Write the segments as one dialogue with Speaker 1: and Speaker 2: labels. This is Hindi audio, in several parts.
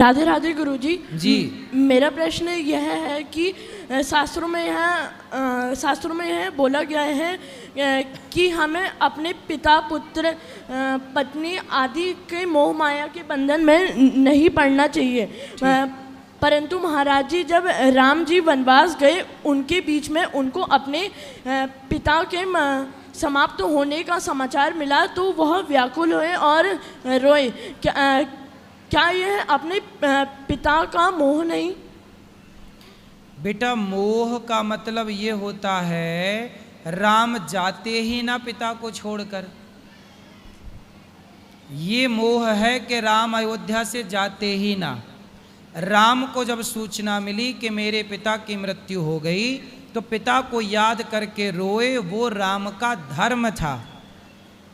Speaker 1: राधे राधे गुरुजी
Speaker 2: जी।
Speaker 1: मेरा प्रश्न यह है कि शास्त्रों में यह बोला गया है कि हमें अपने पिता पुत्र पत्नी आदि के मोह माया के बंधन में नहीं पड़ना चाहिए, परंतु महाराज जी जब राम जी वनवास गए उनके बीच में उनको अपने पिता के समाप्त होने का समाचार मिला तो वह व्याकुल हुए और रोए। क्या यह अपने पिता का मोह नहीं?
Speaker 2: बेटा, मोह का मतलब ये होता है राम जाते ही ना पिता को छोड़कर। ये मोह है कि राम अयोध्या से जाते ही ना। राम को जब सूचना मिली कि मेरे पिता की मृत्यु हो गई तो पिता को याद करके रोए, वो राम का धर्म था।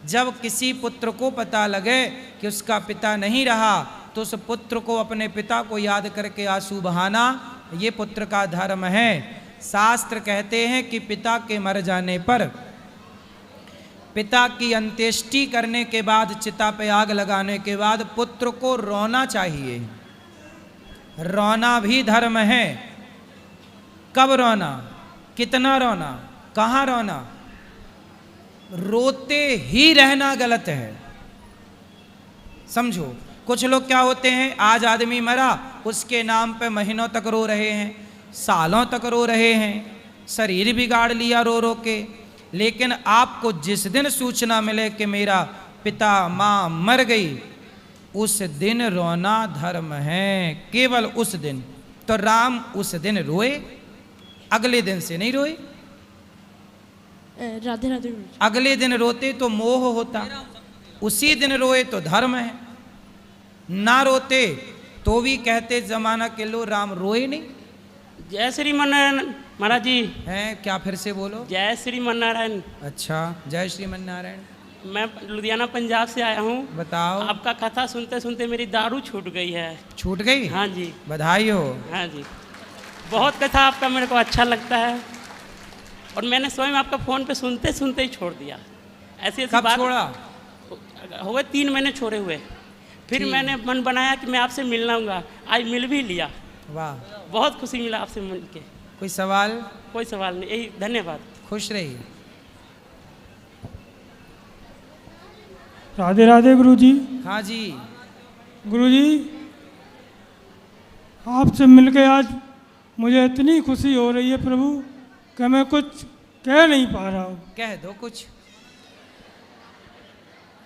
Speaker 2: जब किसी पुत्र को पता लगे कि उसका पिता नहीं रहा तो उस पुत्र को अपने पिता को याद करके आंसू बहाना, ये पुत्र का धर्म है। शास्त्र कहते हैं कि पिता के मर जाने पर, पिता की अंत्येष्टि करने के बाद, चिता पे आग लगाने के बाद पुत्र को रोना चाहिए। रोना भी धर्म है। कब रोना, कितना रोना, कहाँ रोना? रोते ही रहना गलत है, समझो। कुछ लोग क्या होते हैं, आज आदमी मरा उसके नाम पे महीनों तक रो रहे हैं, सालों तक रो रहे हैं, शरीर बिगाड़ लिया रो रो के। लेकिन आपको जिस दिन सूचना मिले कि मेरा पिता माँ मर गई, उस दिन रोना धर्म है, केवल उस दिन। तो राम उस दिन रोए, अगले दिन से नहीं रोए।
Speaker 1: राधे राधे।
Speaker 2: अगले दिन रोते तो मोह होता, उसी दिन रोए तो धर्म है। ना रोते तो भी कहते जमाना के लोग राम रोए नहीं।
Speaker 3: जय श्री मन्नारायण महाराज जी।
Speaker 2: हैं क्या? फिर से बोलो।
Speaker 3: जय श्री मन्नारायण।
Speaker 2: अच्छा, जय श्री मन्नारायण।
Speaker 3: मैं लुधियाना पंजाब से आया हूँ।
Speaker 2: बताओ।
Speaker 3: आपका कथा सुनते सुनते मेरी दारू छूट गई है।
Speaker 2: छूट गई?
Speaker 3: हाँ जी।
Speaker 2: बधाई हो।
Speaker 3: हाँ जी, बहुत कथा आपका मेरे को अच्छा लगता है और मैंने स्वयं आपका फ़ोन पे सुनते सुनते ही छोड़ दिया। ऐसी
Speaker 2: कब छोड़ा?
Speaker 3: हो गए 3 महीने छोड़े हुए। फिर मैंने मन बनाया कि मैं आपसे मिलना हूँगा, आज मिल भी लिया।
Speaker 2: वाह,
Speaker 3: बहुत खुशी मिला आपसे मिल के।
Speaker 2: कोई सवाल?
Speaker 3: कोई सवाल नहीं, यही धन्यवाद।
Speaker 2: खुश रहिए।
Speaker 4: राधे राधे गुरुजी।
Speaker 2: हाँ जी।
Speaker 4: गुरुजी, आपसे मिलके आज मुझे इतनी खुशी हो रही है प्रभु कि मैं कुछ कह नहीं पा रहा हूँ।
Speaker 2: कह दो कुछ।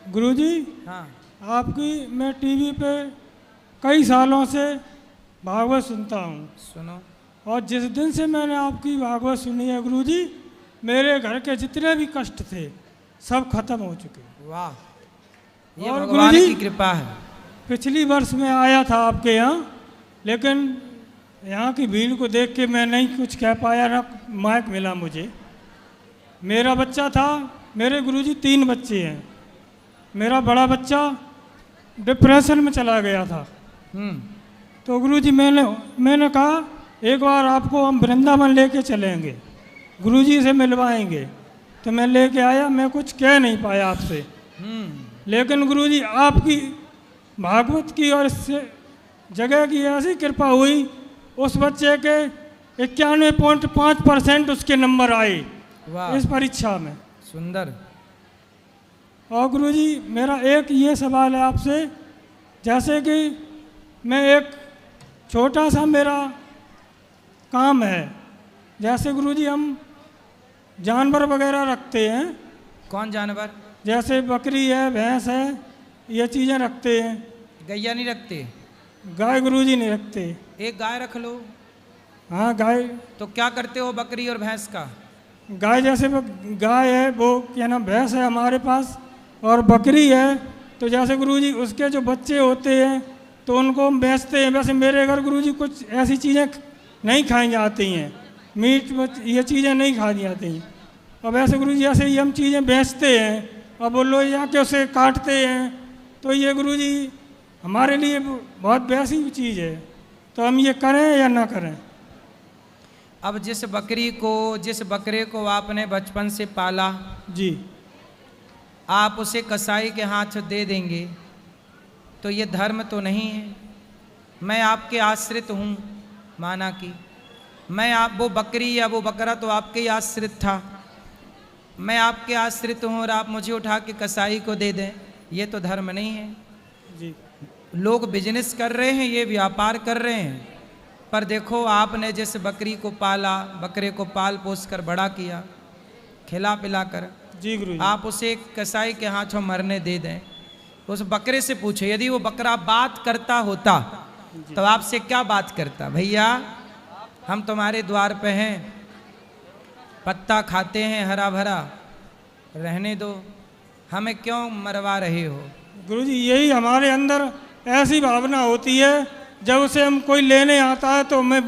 Speaker 4: गुरुजी,
Speaker 2: हाँ।
Speaker 4: आपकी मैं टीवी पे कई सालों से भागवत सुनता हूँ।
Speaker 2: सुनो।
Speaker 4: और जिस दिन से मैंने आपकी भागवत सुनी है गुरुजी, मेरे घर के जितने भी कष्ट थे सब खत्म हो चुके।
Speaker 2: वाह, ये
Speaker 4: और
Speaker 2: भगवान
Speaker 4: गुरुजी
Speaker 2: की कृपा है।
Speaker 4: पिछली वर्ष में आया था आपके यहाँ, लेकिन यहाँ की भीड़ को देख के मैं नहीं कुछ कह पाया, ना माइक मिला मुझे। मेरा बच्चा था, मेरे गुरुजी 3 बच्चे हैं। मेरा बड़ा बच्चा डिप्रेशन में चला गया था। तो गुरुजी मैंने कहा एक बार आपको हम वृंदावन लेके चलेंगे, गुरुजी से मिलवाएंगे। तो मैं लेके आया, मैं कुछ कह नहीं पाया आपसे। लेकिन गुरुजी आपकी भागवत की और इस जगह की ऐसी कृपा हुई, उस बच्चे के 91.5% उसके नंबर आए इस परीक्षा में।
Speaker 2: सुंदर।
Speaker 4: और गुरुजी मेरा एक ये सवाल है आपसे, जैसे कि मैं एक छोटा सा मेरा काम है, जैसे गुरुजी हम जानवर वगैरह रखते हैं।
Speaker 2: कौन जानवर?
Speaker 4: जैसे बकरी है, भैंस है, ये चीज़ें रखते हैं।
Speaker 2: गैया नहीं रखते?
Speaker 4: गाय गुरुजी नहीं रखते।
Speaker 2: एक गाय रख लो।
Speaker 4: हाँ गाय।
Speaker 2: तो क्या करते हो बकरी और भैंस का?
Speaker 4: गाय जैसे गाय है वो क्या नाम, भैंस है हमारे पास, और बकरी है। तो जैसे गुरुजी उसके जो बच्चे होते हैं तो उनको हम बेचते हैं। वैसे मेरे घर गुरुजी कुछ ऐसी चीज़ें नहीं खाई जाती हैं, मीट ये चीज़ें नहीं खाई जाती हैं। और वैसे गुरुजी ऐसे ही हम चीज़ें बेचते हैं और वो लोग जाके उसे काटते हैं। तो ये गुरुजी हमारे लिए बहुत वैसी चीज़ है, तो हम ये करें या ना करें?
Speaker 2: अब जिस बकरे को आपने बचपन से पाला
Speaker 4: जी,
Speaker 2: आप उसे कसाई के हाथ दे देंगे तो ये धर्म तो नहीं है। मैं आपके आश्रित हूँ, माना कि मैं आप वो बकरी या वो बकरा तो आपके ही आश्रित था, मैं आपके आश्रित हूँ और आप मुझे उठा के कसाई को दे दें, ये तो धर्म नहीं है।
Speaker 4: जी
Speaker 2: लोग बिजनेस कर रहे हैं, ये व्यापार कर रहे हैं, पर देखो आपने जैसे बकरी को पाला, बकरे को पाल पोस कर बड़ा किया, खिला पिला कर,
Speaker 4: जी गुरु जी।
Speaker 2: आप उसे एक कसाई के हाथों मरने दे दें। उस बकरे से पूछो, यदि वो बकरा बात करता होता तो आपसे क्या बात करता? भैया हम तुम्हारे द्वार पे हैं, पत्ता खाते हैं हरा भरा, रहने दो, हमें क्यों मरवा रहे हो?
Speaker 4: गुरु जी यही हमारे अंदर ऐसी भावना होती है, जब उसे हम कोई लेने आता है तो मैं